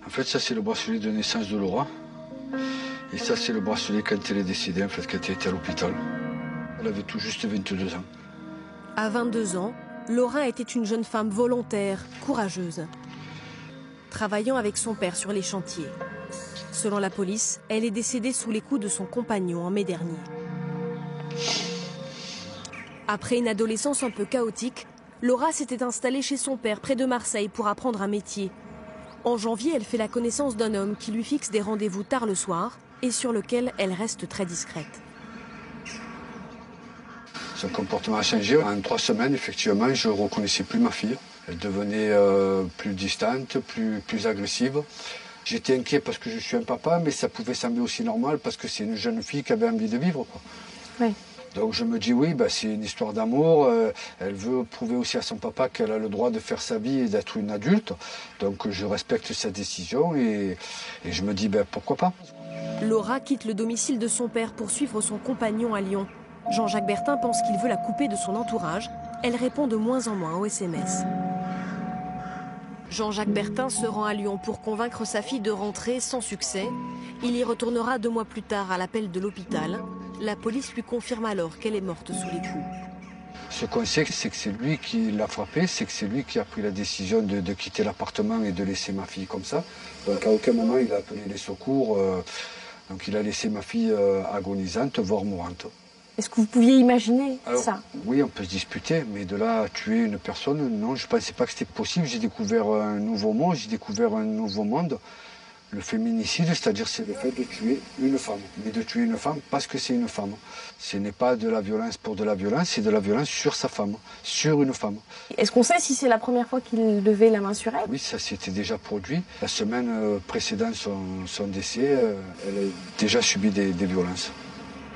En fait, ça c'est le bracelet de naissance de Laura. Et ça c'est le bracelet quand elle est décédée, en fait, quand elle était à l'hôpital. Elle avait tout juste 22 ans. À 22 ans, Laura était une jeune femme volontaire, courageuse, travaillant avec son père sur les chantiers. Selon la police, elle est décédée sous les coups de son compagnon en mai dernier. Après une adolescence un peu chaotique, Laura s'était installée chez son père près de Marseille pour apprendre un métier. En janvier, elle fait la connaissance d'un homme qui lui fixe des rendez-vous tard le soir et sur lequel elle reste très discrète. Son comportement a changé. En 3 semaines, effectivement, je ne reconnaissais plus ma fille. Elle devenait plus distante, plus agressive. J'étais inquiet parce que je suis un papa, mais ça pouvait sembler aussi normal parce que c'est une jeune fille qui avait envie de vivre, quoi. Oui. Donc je me dis oui, c'est une histoire d'amour. Elle veut prouver aussi à son papa qu'elle a le droit de faire sa vie et d'être une adulte. Donc je respecte sa décision et je me dis pourquoi pas. Laura quitte le domicile de son père pour suivre son compagnon à Lyon. Jean-Jacques Bertin pense qu'il veut la couper de son entourage. Elle répond de moins en moins aux SMS. Jean-Jacques Bertin se rend à Lyon pour convaincre sa fille de rentrer sans succès. Il y retournera 2 mois plus tard à l'appel de l'hôpital. La police lui confirme alors qu'elle est morte sous les coups. Ce qu'on sait, c'est que c'est lui qui l'a frappée, c'est que c'est lui qui a pris la décision de quitter l'appartement et de laisser ma fille comme ça. Donc à aucun moment il a appelé les secours. Donc il a laissé ma fille agonisante, voire mourante. Est-ce que vous pouviez imaginer ça? Oui, on peut se disputer, mais de là à tuer une personne, non, je ne pensais pas que c'était possible. J'ai découvert un nouveau monde, Le féminicide, c'est-à-dire c'est le fait de tuer une femme. Mais de tuer une femme parce que c'est une femme. Ce n'est pas de la violence pour de la violence, c'est de la violence sur sa femme, sur une femme. Est-ce qu'on sait si c'est la première fois qu'il levait la main sur elle? Oui, ça s'était déjà produit. La semaine précédant son décès, elle a déjà subi des violences.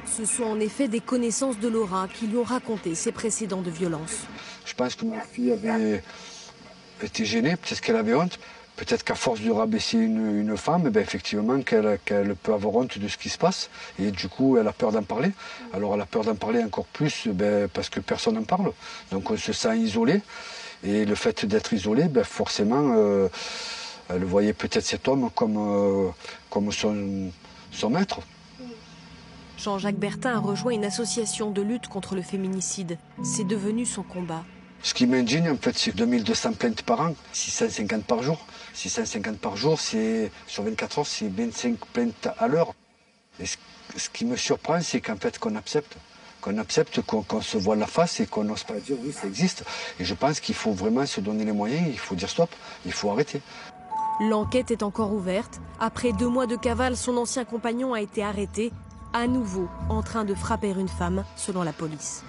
Ce sont en effet des connaissances de Laura qui lui ont raconté ses précédents de violence. Je pense que ma fille avait été gênée, peut-être qu'elle avait honte. Peut-être qu'à force de rabaisser une femme, effectivement, qu'elle peut avoir honte de ce qui se passe. Et du coup, elle a peur d'en parler. Alors elle a peur d'en parler encore plus parce que personne n'en parle. Donc on se sent isolé. Et le fait d'être isolé, forcément, elle voyait peut-être cet homme comme son maître. Jean-Jacques Bertin a rejoint une association de lutte contre le féminicide. C'est devenu son combat. Ce qui m'indigne, en fait, c'est 2200 plaintes par an, 650 par jour. 650 par jour, sur 24 heures, c'est 25 plaintes à l'heure. Et ce qui me surprend, c'est qu'en fait, qu'on accepte, qu'on se voit la face et qu'on n'ose pas dire oui, ça existe. Et je pense qu'il faut vraiment se donner les moyens, il faut dire stop, il faut arrêter. L'enquête est encore ouverte. Après 2 mois de cavale, son ancien compagnon a été arrêté, à nouveau en train de frapper une femme, selon la police.